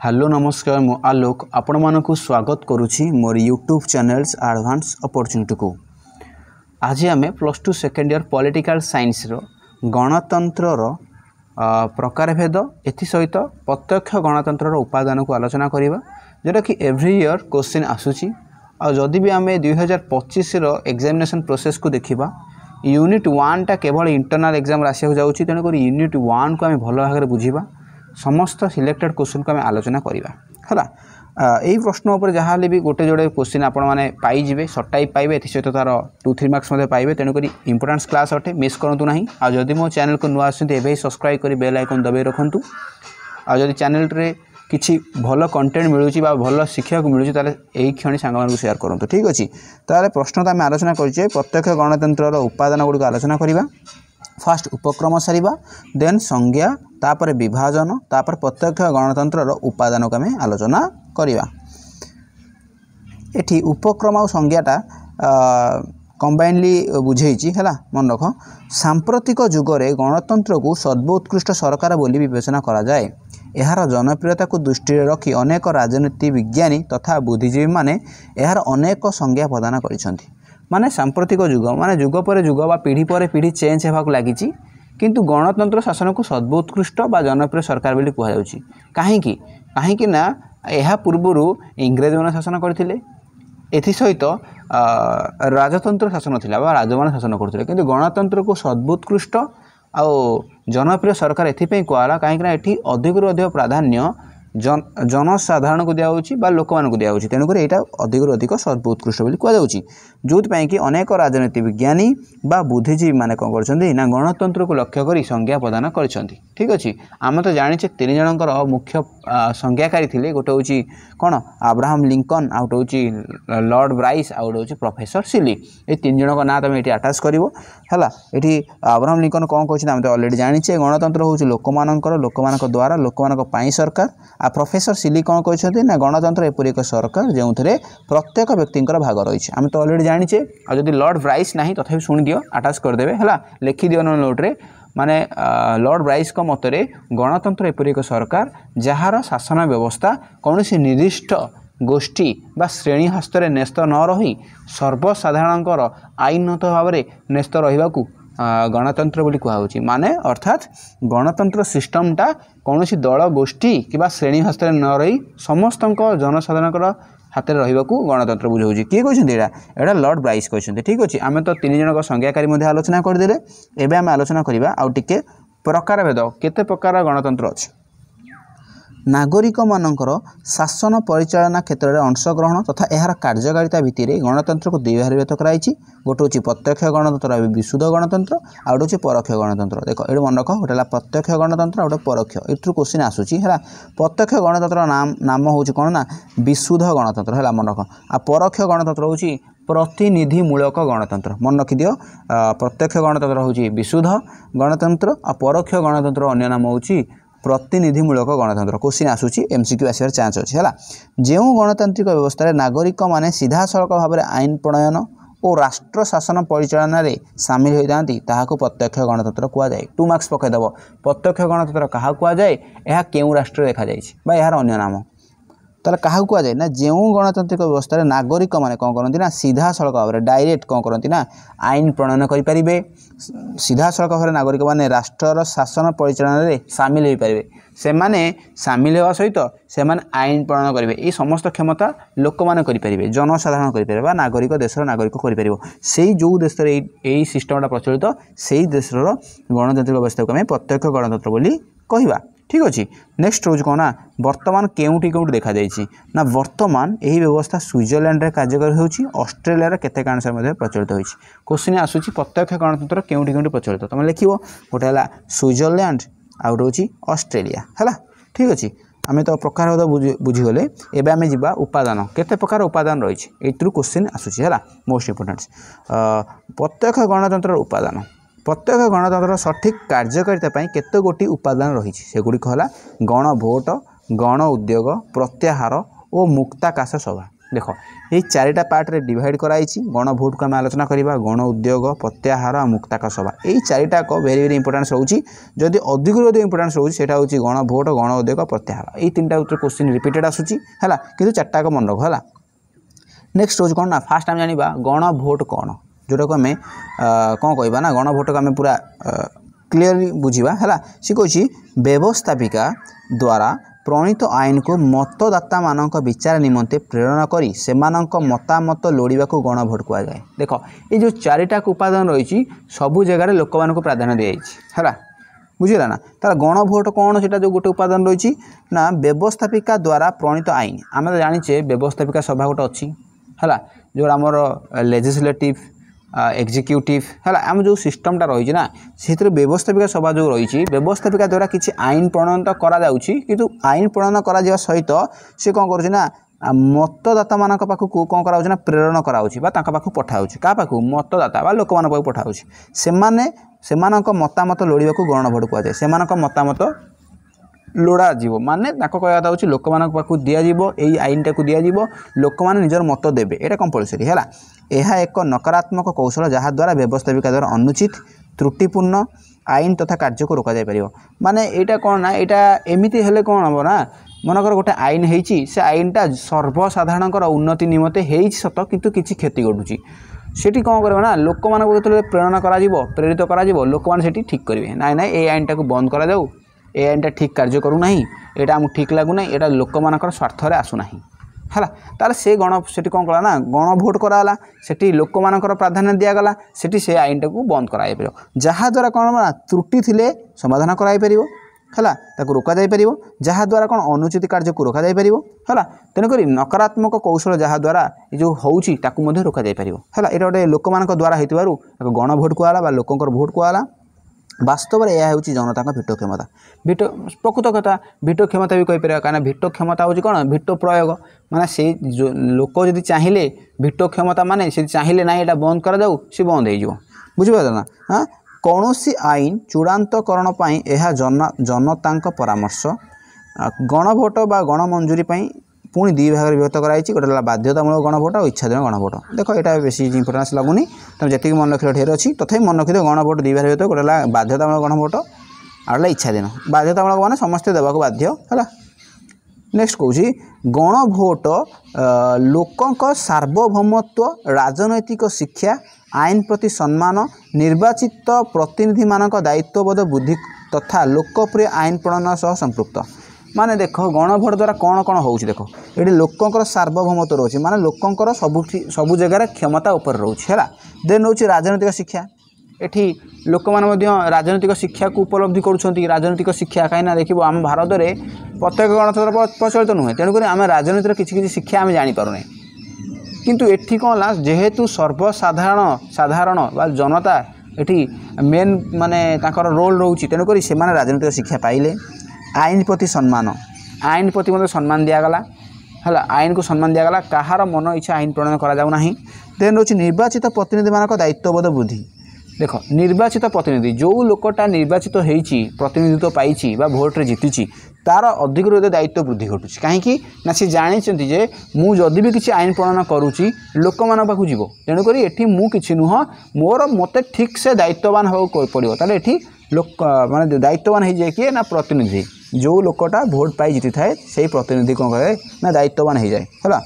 Hello नमस्कार मु आलोक आपण मानक स्वागत करुछि मोर यूट्यूब चैनल्स एडवांस अपॉर्चुनिटी को। आज आम +2 सेकेंड ईयर पॉलिटिकल साइंस रो गणतंत्र रो प्रकार भेद एथि सहित प्रत्यक्ष गणतंत्र रो उपादान को आलोचना करिबा जेटा कि एवरी ईयर क्वेश्चन आसुछि। आ जदि भी आम 2025 रो एग्जामिनेशन प्रोसेस को देखिबा यूनिट 1 टा केवल इंटरनल एग्जाम रासिया हो जाउछि, तेनो करी यूनिट 1 को आम भलो भागे बुझिबा समस्त सिलेक्टेड क्वेश्चन को आम आलोचना करवा है। यही प्रश्न उपर जहाँ भी गोटे जोड़े क्वेश्चन आपण मैंने पाइबे सर्ट टाइप पाइबे सहित तार 2-3 मार्क्स पाइबे, तेणुक इंपोर्टेंस क्लास अटे मिस करूँ ना। आदि मो चैनल को नुआ आसते सब्सक्राइब कर बेल आइकन दबाई रखुँ। आदि चैनल रे किसी भल कंटेंट मिलूँ भल शिक्षा को मिलूँ यही क्षण सांग सेयार करूँ। ठीक अच्छे तार प्रश्न तो आम आलोचना करें प्रत्यक्ष गणतंत्र उपादान गुड़िक आलोचना करवा। फास्ट उपक्रम सारिबा देन संज्ञा तापर विभाजन तापर प्रत्यक्ष गणतंत्र उपादान को आम आलोचना करवा। एठी उपक्रम और संज्ञाटा कंबाइनली बुझेइछि है मन रख। सांप्रतिक जुगरे गणतंत्र को सर्वोत्कृष्ट सरकार बोली विवेचना करा जाए। एहार जनप्रियता को दृष्टि रखी अनेक राजनीति विज्ञानी तथा बुद्धिजीवी माने एहार अनेक संज्ञा प्रदान करिसेंति। माने सांप्रतिक जुग माने जुग पर जुग बा पीढ़ी पर पीढ़ी चेंज होगा लगी, किंतु गणतंत्र शासन को सर्वोत्कृष्ट बा जनप्रिय सरकार बोली कहा जाउछि। काहेकि ना यह पूर्वर इंग्रेज मैंने शासन करथिले, एथि सहित राजतंत्र शासन थिला बा राजमान शासन करथिले, किंतु गणतंत्र को सर्वोत्कृष्ट आ जनप्रिय सरकार एथिपई कहला काहेकि एठी अधिक अधिक प्राधान्य जनसाधारण को दिया बा लोक मान को दिया। तेणुक यहाँ अधिक अधिक सर्वोत्कृष्ट बोली कहुच्छी, जो कि अनेक राजनीति विज्ञानी बा बुद्धिजीवी माने कौन करछन्ती ना गणतंत्र को लक्ष्य करी संज्ञा प्रदान करछन्ती। ठीक अच्छे आम तो जाने 3 जनकर मुख्य संज्ञाकारी थे। गोटे हूँ कौन अब्राहम लिंकन, आउ गोटे हूँ लॉर्ड ब्राइस, आउ गोटे हूँ प्रोफेसर सिली। ये 3 जन का ना तुम ये आटाच कर ये अब्राहम लिंकन कौन कहते आम तो अलरेडी जाने गणतंत्र हूँ लोक द्वारा लोक सरकार। आ प्रोफेसर सिली कौन कहते ना गणतंत्र एपरी एक सरकार जो थे प्रत्येक व्यक्तिर भाग रही। आम तो अलरेडी जाने आदि लॉर्ड ब्राइस ना तथा शुणी दियो आटाच करदे है लिखि दियो नोट्रे। माने लॉर्ड ब्राइस को मतरे गणतंत्र एपरी एक सरकार जार शासन व्यवस्था कौन सी निर्दिष्ट गोष्ठी बा श्रेणी हस्तरे न्यस्त न रही सर्वसाधारण आईनत भाव में न्यस्त रही गणतंत्र बोली कहुच्छी। माने अर्थात गणतंत्र सिस्टमटा कौन सी दल गोष्ठी कि श्रेणी हस्तरे न रही समस्त जनसाधारण हाथ में रहा गणतंत्र बुझाऊँ। किए कहते यहाँ लॉर्ड ब्राइस कहते। ठीक अच्छे आम तो 3 जन संज्ञाकारी आलोचना करदे। एवं आम आलोचना करवा आउ टिके प्रकार भेद केते प्रकार गणतंत्र अच्छे। नागरिक मानकर शासन परिचालना क्षेत्र में अंशग्रहण तथा यार कार्यकारिता भित्ति गणतंत्र को 2 भाग व्यक्त कराई। गोटे हूँ प्रत्यक्ष गणतंत्र विशुद्ध गणतंत्र, आउ गोटे परोक्ष गणतंत्र। देख ये मन रख गोटे प्रत्यक्ष गणतंत्र आ गोटे परोक्ष। यू क्वेश्चन आसूसी है। प्रत्यक्ष गणतंत्र नाम हूँ कौन ना विशुद्ध गणतंत्र है मन रख। आ परोक्ष गणतंत्र हूँ प्रतिनिधिमूलक गणतंत्र। मन रखिदियो प्रत्यक्ष गणतंत्र हूँ विशुद्ध गणतंत्र आ परोक्ष गणतंत्र अन्य नाम हूँ प्रतिनिधिमूलक गणतंत्र। क्वेश्चन आसूसी एमसीक्यू आसार चांस अच्छे है। जो गणतांत्रिक व्यवस्था नागरिक माने सीधा सड़क भाव में आईन प्रणयन और राष्ट्र शासन परिचालन में सामिल होता ताहाको प्रत्यक्ष गणतंत्र कहुए। 2 मार्क्स पकईदेव प्रत्यक्ष गणतंत्र क्या कहुए, यह क्यों राष्ट्र देखा जाए यार अन्य नाम तार क्या कहुए ना जो गणतांत्रिक व्यवस्था नागरिक माने कौन करती ना सीधा सड़क भाव में डायरेक्ट कौन करती ना आईन प्रणयन करें। सीधा सड़क भाव में नागरिक माने राष्ट्र शासन परिचालन में सामिल हो पारे। से माने सामिल होगा सहित से आईन प्रणयन करेंगे। ये समस्त क्षमता लोक मैंने करेंगे, जनसाधारण करेंगे, नागरिक देशर नागरिक कर से जो देश यही सिस्टमटा प्रचलित से देशर गणतांत्रिक व्यवस्था को आम प्रत्यक्ष गणतंत्र बोली कहवा। ठीक अच्छे नेक्स्ट रोज कौन ना वर्तमान केउटी केउटी देखा जाइए ना वर्तमान यही व्यवस्था स्विट्जरलैंड रे कार्यकारी होची, ऑस्ट्रेलिया केते आंसर में प्रचलित होइछि। क्वेश्चन आसूची प्रत्यक्ष गणतंत्र केउटी केउटी प्रचलित तुम लिखो गोटे है स्विट्जरलैंड आउ गोटे ऑस्ट्रेलिया है। ठीक अच्छे आम तो प्रकार बुझीगले। एवं आम जा उपादान केते प्रकार उपादान रही है क्वेश्चन आसूची है मोस्ट इम्पोर्टेंट प्रत्यक्ष गणतंत्र उपादान। प्रत्यक्ष गणतंत्र सठिक कार्यकारिता केते गोटी उपादान रही सेगुड़िक है गण भोट, गण उद्योग, प्रत्याहार और मुक्ताकाश सभा। देख ये चारिटा पार्ट रे डिवाइड कराई गण भोट को आम आलोचना करवा गण उद्योग प्रत्याहार मुक्ताक सभा यही चारिटा वेरी वेरी इंपोर्टेंस रोची जदि अधिक इंपोर्टेंस रोची सेटा होची गण भोट गण उद्योग प्रत्याहार यही तीन उत्तर क्वेश्चन रिपीटेड आसूची है कि चार्टा को मन रख है। नेक्स्ट रोज कौन ना फास्ट आम जाना गण भोट कौन जोटा को आम कौन कहवा ना गण भोट को आम पूरा क्लीयरली बुझा है सी कही व्यवस्थापिका द्वारा प्रणीत आईन को मतदाता मानक विचार निमंते प्रेरणा करी सेमानक मतामत लोड़ा को गण भोट कहुए। देख ये जो चारिटा उपादान रही सबू जगार लोक मान प्राधान्य दी है बुझीला ना तार गण भोट कौन से जो गोटे उपादान रही ना व्यवस्थापिका द्वारा प्रणीत आईन आम तो जाने व्यवस्थापिका सभा गोटे अच्छी है जो आमर लेजिस्लेटिव एग्जीक्यूटिव है आम जो सिस्टमटा रही ना से व्यवस्थापिका सभा जो रही व्यवस्थापिका द्वारा किसी आईन प्रणयन किंतु आईन प्रणयन करा सहित सी कौन करुना मतदाता मान पाखक कौन कर प्रेरण कराऊँच पठाऊँ क्या पाखक मतदाता लोक मान पठाऊँ से मतामत लोड़ा को गण भोट कहुए से मतामत लोड़ा जीव माने कहवा कथा हूँ लोक मान पाखक दिज्व यही आईन टाक दिज्व लोक मैंने निजर मत देवे यहाँ कंपलसरी है। यह एक नकारात्मक कौशल जहाद्वारा व्यवस्थापिका द्वारा अनुचित त्रुटिपूर्ण आईन तथा कार्य को रोक जापर माने यहाँ कौन ना यहाँ एमती हेले कौन हम ना मनकर गोटे आईन होती से आईनटा सर्वसाधारण उन्नति निमते हो सत किंतु किसी क्षति घटुची सेठी कौन कर ना लोक मान जो प्रेरणा प्रेरित कर लोक मैंने ठीक करेंगे ना ना ये आईन टाक बंद कर जाऊ ए आईनटा ठीक कार्य करूना यहाँ आमको ठीक लगुना यहाँ लोक मान स्वार्थ आसूना है ताले से गण से कौन कला ना गण भोट कराला से लोक मान प्राधान्य दिगला से आईन टाक बंद कराई पार जहाद्वारा कौन ना त्रुटि थिले समाधान कराई पार है रोक जापर जहाद्वारा कौन अनुचित कार्य को रोक जापर है तेणुक नकारात्मक कौशल जहाद्वारा जो होची रोक जापर है ये गोटे लोक मान द्वारा होती गण भोट कहला लोकंर भोट कहला वास्तव में यह हूँ जनता भिटो क्षमता भिटो प्रकृत कथा भिटो क्षमता भी कहीपर कहीं भिटो क्षमता हूँ कौन भिटो प्रयोग माने से जो लोक जदि चाहिए भिटो क्षमता माने से चाहिए ना यहाँ बंद कर जाऊ सी बंद हो बुझीपार ना हाँ कौन सी आईन चूड़ान्तकरण यह जनता परामर्श गण भोट बा गण मंजूरी पुणी दुई भाग विभक्त कराई गोटे बाध्यतामूलक गण भोट और इच्छाधीन गण भोट देख यहाँ बेस इंपोर्टेंस लगुनि तुम जी मन रख ढेर अच्छी तथापि मन रखिद गण भोट दुई भाग विभक्त गोटे बाध्यतामूलक गण भोट आउट इच्छाधीन बाध्यतामूलक मैंने समस्ते देवाक बाध्य है। नेक्स्ट कौच गण भोट लोक सार्वभौमत्व राजनैतिक शिक्षा आईन प्रति सम्मान निर्वाचित प्रतिनिधि मानक दायित्वबोध बुद्धि तथा लोकप्रिय आईन प्रणयन सह संपृक्त माने देख गण भोट द्वारा कौन कौन हो देख ये लोकंर सार्वभौमत्व रोचे माने लोकंर सबु जगार क्षमता उपर रोचे है। देन रोचे राजनैतिक शिक्षा एठी लोक मैंने राजनैतिक शिक्षा को उपलब्धि करुँच राजनैतिक शिक्षा कहीं देखो आम भारत में प्रत्येक गणतंत्र प्रचलित नुहे तेणुक आम राजनीतिर किसी शिक्षा आम जापरूना किंतु एठी कौन ला जेहेतु सर्वसाधारण बा जनता एठी मेन माने तांकर रोल रोचे तेणुक से राजनैतिक शिक्षा पाइले आईन प्रति सम्मान आईन प्रति मतलब सम्मान दिगला है आईन को सम्मान दिगला कहार मन इच्छा आईन प्रणयन करा जाऊ नाही। देन रोचे निर्वाचित प्रतिनिधि मानक दायित्वबोध बुद्धि देख निर्वाचित प्रतिनिधि जो लोकटा निर्वाचित होती प्रतिनिधित्व पाई भोट्रे जीति तार अधिक दायित्व वृद्धि घटुची कहीं ना सी जानते जे मुझे भी किसी आईन प्रणयन करुँची लोक मान पाक जीव तेणुक ये मुझे नुह मोर मत ठीक से दायित्ववान हो पड़ो ताले ये लोक माने दायित्ववान हो जाए किए ना प्रतिनिधि जो लोकटा भोट पाई जीति थाए से प्रतिनिधि कौन कहे ना दायित्ववान हो जाए है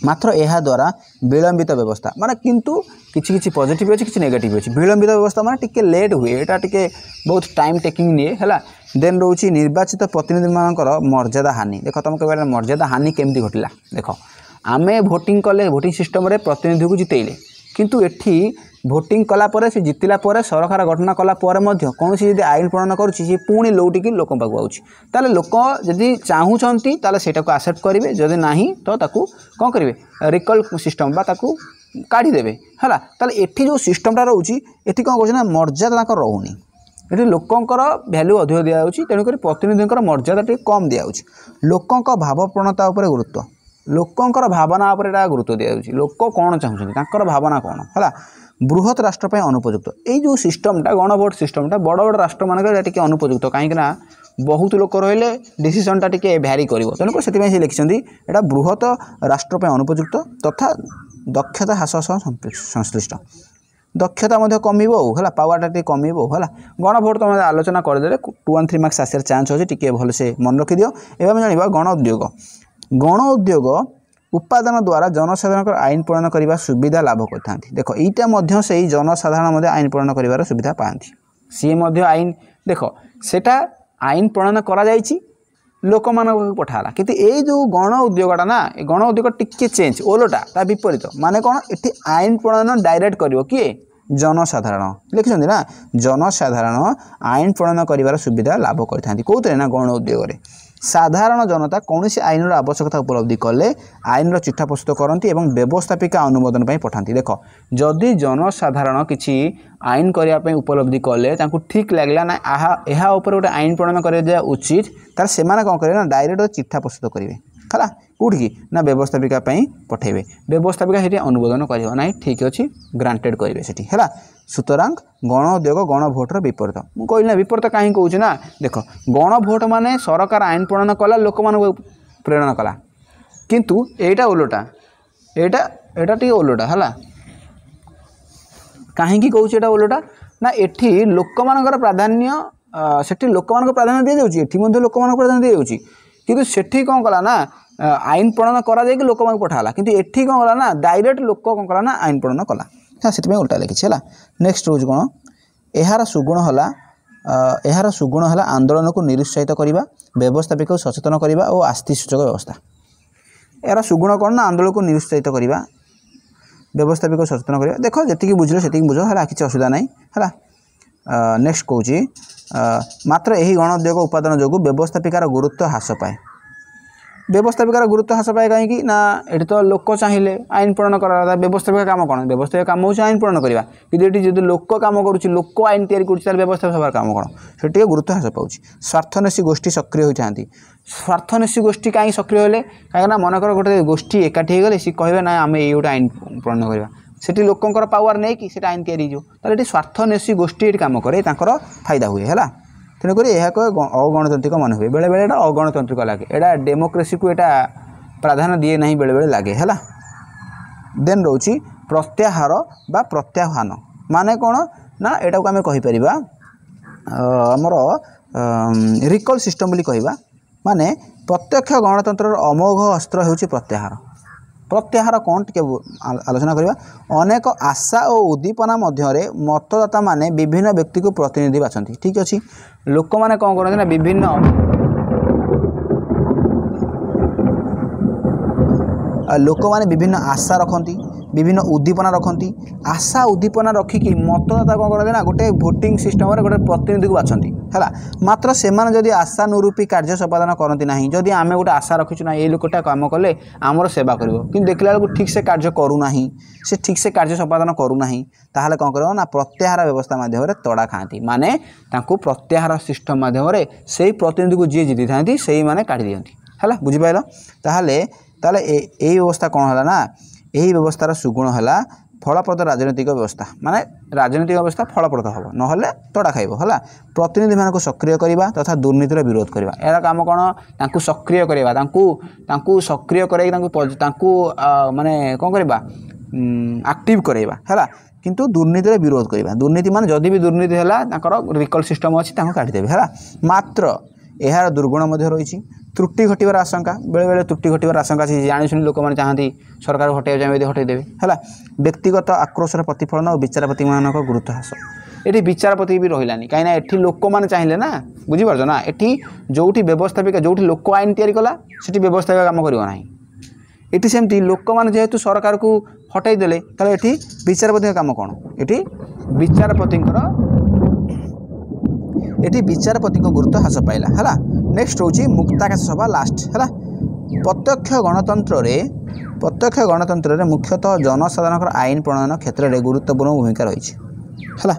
मात्र यह द्वारा विलंबित व्यवस्था माने किंतु किसी किसी पॉजिटिव अच्छी किसी नेगेटिव अच्छी विलंबित व्यवस्था माने टिके लेट हुए यहाँ टिके बहुत टाइम टेकिंग निए है। देन रोची निर्वाचित प्रतिनिधि मानकर मर्यादा हानि देख तुम कह मर्यादा हानि केमती घटिला देख आमे भोटिंग कले भोटिंग सिस्टम रे प्रतिनिधि को जितेले किंतु एठी भोटिंग कला परे से जितिला परे सरकार गठन कला परे मध्य कौन सी यदि आईन प्रणयन करुँची पुणी लौटिकी लोक पाक आउछि ताले लोक जदि चाहूँगी ताले सेटा को एक्सेप्ट करेंगे जदि नहीं तो ताकू कौन करेंगे रिकल सिस्टम बा ताकू काढ़ी देवे है ताले एठी जो सिस्टमटा रोची एठी कौन कहना मर्यादा रोनी ये लोकंर भैल्यू अधिक दिखाई तेणुक प्रतिनिधि मर्यादा टी कम दिखाई लोक भावप्रवणता गुरुत्व लोकंर भावना गुरुत्व दिखाई लोक कौन चाहूँगी भावना कौन है बृहत राष्ट्र अनुपयुक्त यही जो सिस्टमटा गण भोट सिस्टमटा बड़ बड़ राष्ट्र मानक अनुपयुक्त कहीं बहुत लोक रहिले डिसीजनटा टिके भ्यारी करिवो तेणुकर से लिखिं एटा बृहत राष्ट्र अनुपयुक्त तथा दक्षता ह्रास संश्लिष्ट दक्षता मध्य कमिबो है पावरटा टी कमिबो है गण भोट तुम आलोचना करदे 2 and 3 मार्क्स आसार चान्स अच्छे टी भल से मन रखि दियो। एवं जाना गण उद्योग उत्पादन द्वारा जनसाधारण आईन प्रणयन करने सुविधा लाभ करते। देख यहाँ से जनसाधारण आईन प्रणयन कर सुविधा पाती सी आईन देख सेटा आईन प्रणयन करा लोक मान पठाला कि ये जो गण उद्योगटा ना गण उद्योग टिके चेंज ओलटा ता विपरीत माने कौन ये आईन प्रणयन डायरेक्ट करिवो किए जनसाधारण लिखिं ना जनसाधारण आईन प्रणयन कर सुविधा लाभ करते कौन ना गण उद्योग साधारण जनता कौन से आईन आवश्यकता उपलब्धि कले आईन चिठा प्रस्तुत करती और व्यवस्थापिका अनुमोदन पठाती। देख जदि जनसाधारण किसी आईन करने उपलब्धि कले ठीक लगला ना यह गोटे आईन प्रणयन कर उचित तार से कौन करेंगे ना डायरेक्ट चिठा प्रस्तुत करेंगे है कौटी ना व्यवस्थापिका पठेबे व्यवस्थापिका से अनुमोदन कर ना ठीक अच्छे ग्रांटेड करेंगे से है। सुतरां गण उद्योग गण भोटर विपरीत मुझे कहना विपरीत कहीं कौच ना देख गण भोट माने सरकार आईन प्रणयन कला लोक मान प्रेरण कला किंतु एटा ओलटा एटा टी ओलटा है कहीं कौच एटा ओलटा ना एठी लोक मान प्राधान्य सेठी लोक मान प्राधान्य दि जाऊँगी लोक मान प्राधान्य दि जाऊँगी किंतु सेठी कौन कला ना आईन प्रणयन करा जाए लोक मान पठाला किंतु एठी कौन कला ना डायरेक्ट लोक कौन कला ना आईन प्रणयन कला हाँ से उल्टा लिखी है। नेक्स्ट हूँ कौन यार सुगुण है आंदोलन को निरुत्साहित करवा व्यवस्थापिका सचेतन करवा और आस्थि सूचक व्यवस्था यार सुगुण कौन ना आंदोलन को निरुत्साहित करवा व्यवस्थापिका सचेतन करवा देख जी बुझे से बुझ है किसी असुविधा ना है। नेक्स्ट कौची मात्र यही गण उद्योग उत्पादन जो व्यवस्थापिकार गुरुत्व ह्रास पाए व्यवस्थापिकार गुरुत्व ह्रास पाए कहीं ना ये तो लोक चाहिए आईन प्रणयन करा व्यवस्थापिका काम कौन व्यवस्थापिका काम हो आईन प्रणयन करवा कि जो लोक काम करुच्ची लोक आईन तैयारी कर व्यवस्थापिका सभार काम कौन से गुरुत्व ह्रास पाँच स्वार्थन्वेषी गोष्ठी सक्रिय होती स्वार्थन्वेषी गोष्ठी कहीं सक्रिय हेले कहीं मनकर गोटे गोष्ठी एकाठी गले सी कहे ना आम ये गोटे आईन प्रणयन करवा से लोकंर पावर नहीं कि आईन तैयारी हो स्वार्थन्वेषी गोष्ठी काम करे फायदा हुए है तेणुक यह एक अगणतांत्रिक मन हुए बेले बेले अगणतांत्रिक लगे एटा डेमोक्रेसी को एटा प्राधान्य दिए ना बेले बेले लगे है। देन रोची प्रत्याहार बा प्रत्याह्वान माने कौन ना एटा को आम कहीपर आमर रिकल सिस्टम बोली कहवा माने प्रत्यक्ष गणतंत्र अमोघ अस्त्र होउची प्रत्याहार प्रत्याहार कौन टे आलोचना करवा अनेक आशा और उद्दीपना मध्य मतदाता माने विभिन्न व्यक्ति को प्रतिनिधि बाछंती ठीक अच्छे लोक मैंने कौन करते ना विभिन्न लोक मैंने विभिन्न आशा रखती विभिन्न उद्दीपना रखती आशा उद्दीपना रखिकी मतदाता कौन करते ना गोटे भोटिंग सिस्टम गोटे प्रतिनिधि को बाछंती है मात्र से जदि आशानुरूपी कार्य संपादन करती ना जदि आम गोटे आशा रखीचु ना ये लोकटा काम कले आमर सेवा कर कि देखला बेलू ठीक से कार्य करूना से ठीक से कार्य संपादन करूना ताहले कौन कर ना प्रत्याहार व्यवस्था माध्यम तड़ा खाती माने प्रत्याहार सिस्टम माध्यम से प्रतिनिधि को जी जीति था से मैंने काढ़ी दिखती है बुझिपाल ताहले यही व्यवस्था कौन है ना यही व्यवस्थार सुगुण है फलप्रद राजनीतिक व्यवस्था माने राजनीतिक व्यवस्था फलप्रद हम ना तड़ा खाइब है प्रतिनिधि मान सक्रिय करवा तथा दुर्नीतिर विरोध करवा यार काम कौन सक्रिय करवा सक्रिय कर माने कौन करवा एक्टिव करवा है किंतु दुर्नीतिर विरोध करवा दुर्नीति मान जदि भी दुर्नीति है रिकल सिस्टम अच्छी काटिदेवे है मात्र यार दुर्गुण रही त्रुटि घटवर आशंका बेले बेले त्रुटि घटवर आशंका अच्छी जाणी लोक मैंने चाहती सरकार हटाई चाहिए हटाईदेवे है व्यक्तिगत आक्रोशर प्रतिफलन और विचारपति मान गुरुत्व ह्रास ये विचारपति भी रहा कहीं ये लोक मैंने चाहिए ना बुझीपार ना ये जो व्यवस्थापिका जो लोक आईन तैयारी कला से व्यवस्थापिका काम करना ये सेमती लोक मैंने जेहेतु सरकार को हटाई देले ये विचारपति काम कौन ये विचारपति गुरुत्व ह्रास पाइला है। नेक्स्ट हूँ मुक्ताकाश सभा लास्ट है प्रत्यक्ष गणतंत्र मुख्यतः जनसाधारण आईन प्रणयन क्षेत्र में गुरुत्वपूर्ण भूमिका रही है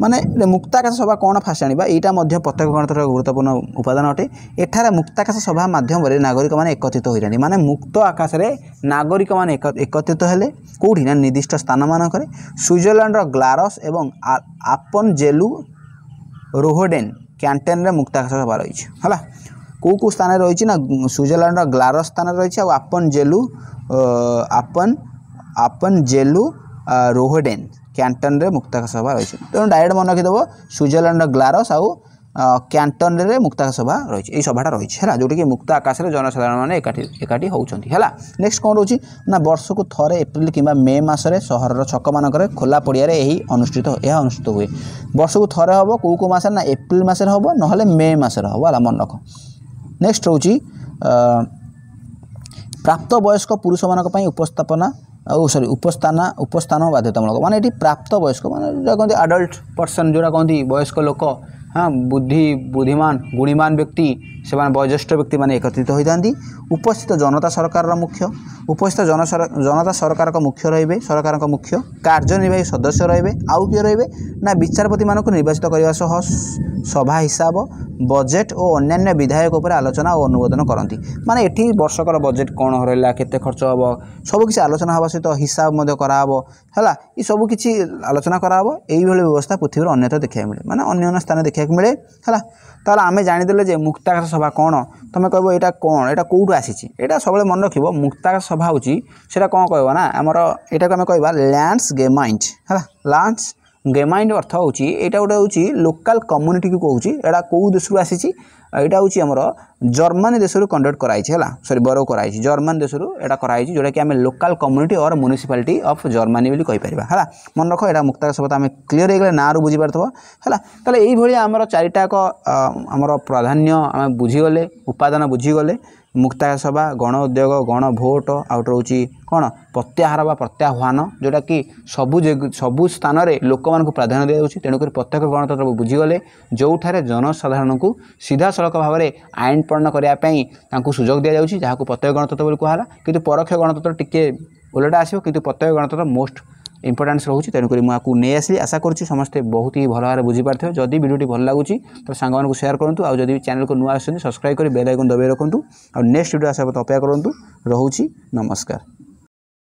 माने मुक्ताकाश सभा कौन फास्ट आने यहाँ प्रत्यक्ष गणतंत्र गुरुत्वपूर्ण उपादान अटे एठार मुक्ताकाश सभा माध्यम नागरिक मैंने एकत्रित हो जाती माने मुक्त आकाश में नागरिक मैंने एकत्रित हेले कौटी ना निर्दिष्ट स्थान मानक स्विट्जरलैंड ग्लारस एवं आपन जेलु रोहोडेन कैंटन रे मुक्ताकाश सभा रही है कौ स्थान रही ना स्विट्जरलैंड ग्लारो स्थान रही आपन जेलु रोहेडेन कैंटन रे मुक्ताकाश सभा रही तेणु डायरेक्ट मन रखिदेव स्विट्जरलैंड ग्लारस आउ कैंटन रे मुक्ताकाश सभा रही है सभाटा रही है जोटा कि मुक्त आकाश में जनसाधारण मैंने एकाठी होती है नेक्स्ट कौन रोचे ना वर्ष को थरे एप्रिल कि मे मसरे सहर छक मानक खोला पड़िया अनुष्ठित हुए वर्ष को थरे हम कौ मस ना एप्रिल मसरे हम ना मे मसरे हम है मन रख नेक्स्ट रोचे प्राप्त वयस्क पुरुष मानी उपस्थापना सॉरी उपस्थान बाध्यतामूलक माने प्राप्त वयस्क माने कहते आडल्ट पर्सन जोड़ा कहते वयस्क लोक हाँ बुद्धिमान गुणीमान व्यक्ति से वयोज्येष्ठ व्यक्ति मैंने एकत्रित होती उपस्थित जनता सरकार मुख्य उपस्थित जनता सरकार का मुख्य रे सरकार का मुख्य कार्यनिर्वाही सदस्य रे आउ किए रे ना विचारपति मानक निर्वाचित करने सह सभा हिसाब बजेट और अन्य विधायक उपर आलोचना और अनुमोदन करती माने एठी वर्षकर बजेट कौन रहा केते खर्च हम सबकि आलोचना हवा सहित हिसाब है ये सबकि आलोचना कराब यही व्यवस्था पृथ्वी अन्यथा देखा मिले माने अन्य स्थान देखा मिले है ताल आम जानीदे जे मुक्ताकाश सभा कौन तुम कह यहाँ कौन यहाँ कौटू आसी सब मन रख मुक्ताकाश सभा हूँ से कौन कह ना आमर यहाँ आम कह लैंड्स गेमाइंट है लैंड्स गेमाइंट अर्थ हूँ यहाँ गोटे हूँ लोकल कम्युनिटी को कहूँ यहाँ कौ देश आसी यहाँ हूँ आमर जर्मनी देश कंडक्ट कराई है सॉरी बरो कराई जर्मन देश यहाँ कराई जोटा कि आम लोकल कम्युनिटी और म्युनिसिपालिटी ऑफ जर्मनी बोली कहीपर है मन रख यहाँ मुक्ताकाश सभा आम क्लीयर हो गले ना रू बुझीपार है ताले यही आमर चारिटाक आमर प्राधान्य आम बुझीगले उपादान बुझीगले मुक्ताकाश सभा गण उद्योग गण भोट आउट रोचे कौन प्रत्याहार बा प्रत्याह्वान जोटा कि सबु स्थान में लोक मान प्राधान्य दि जाऊँगी तेणुक प्रत्यक्ष गणतंत्र बुझीगले जो जनसाधारण को सीधा सड़क भाव में आईन प्रणयन करने सुजोग दि जाऊँगी जहाँ प्रत्यक्ष गणतंत्र बोली कहला कि परोक्ष गणतंत्र टिके उलटा आसो कि प्रत्यक्ष गणतंत्र मोस्ट इंपोर्टेंस रोचे तेणुक मुझे नहीं आसली आशा करुँच समस्ते बहुत ही भल भाव बुझीपारे जदि वीडियो भल लगुच तो सांग मानक शेयर करूँ आउ जदि चैनल को नुआ आसुँच सब्सक्राइब कर बेल आइकन दबाई रखुँ और नेक्स्ट वीडियो आशा अपेक्षा करूँ रोचे नमस्कार।